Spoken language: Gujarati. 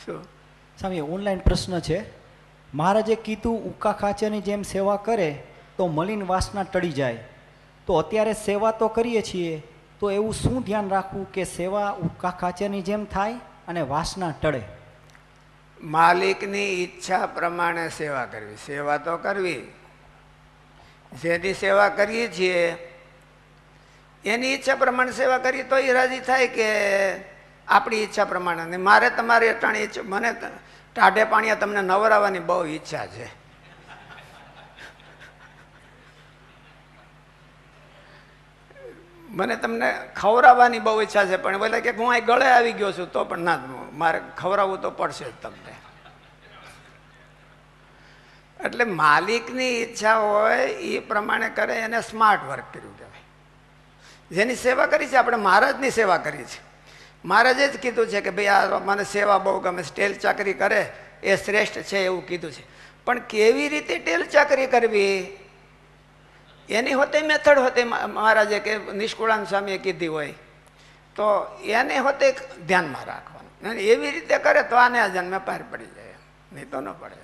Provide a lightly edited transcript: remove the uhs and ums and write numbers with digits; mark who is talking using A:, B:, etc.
A: શું?
B: સ્વામી ઓનલાઈન પ્રશ્ન છે. મહારાજે કીધું ઉકા ખાચરની જેમ સેવા કરે તો મલિન વાસના ટળી જાય. તો અત્યારે સેવા તો કરીએ છીએ, તો એવું શું ધ્યાન રાખવું કે સેવા ઉકા ખાચરની જેમ થાય અને વાસના ટળે?
A: માલિકની ઈચ્છા પ્રમાણે સેવા કરવી. સેવા તો કરવી, જેની સેવા કરીએ છીએ એની ઈચ્છા પ્રમાણે સેવા કરીએ તો એ રાજી થાય કે આપણી ઈચ્છા પ્રમાણે. મારે તમારી અટાણી ઈચ્છા, મને ટાઢે પાણીયા તમને નવરાવવાની બહુ ઈચ્છા છે. મને તમને ખવડાવવાની બહુ ઈચ્છા છે, પણ બોલે કે હું અહીં ગળે આવી ગયો છું તો પણ ના, મારે ખવડાવવું તો પડશે જ તમને. એટલે માલિકની ઈચ્છા હોય એ પ્રમાણે કરે એને સ્માર્ટ વર્ક કર્યું કહેવાય. જેની સેવા કરી છે આપણે મહારાજની સેવા કરી છે. મહારાજે જ કીધું છે કે ભાઈ આ મને સેવા બહુ ગમે, ટેલ ચાકરી કરે એ શ્રેષ્ઠ છે એવું કીધું છે. પણ કેવી રીતે ટેલ ચાકરી કરવી એની હોતે મેથડ હોતે મહારાજે કે નિષ્કુળાન સ્વામીએ કીધી હોય તો એને હોતે ધ્યાનમાં રાખવાનું. એવી રીતે કરે તો આને આ જન્મે પાર પડી જાય, નહીં તો ન પડે.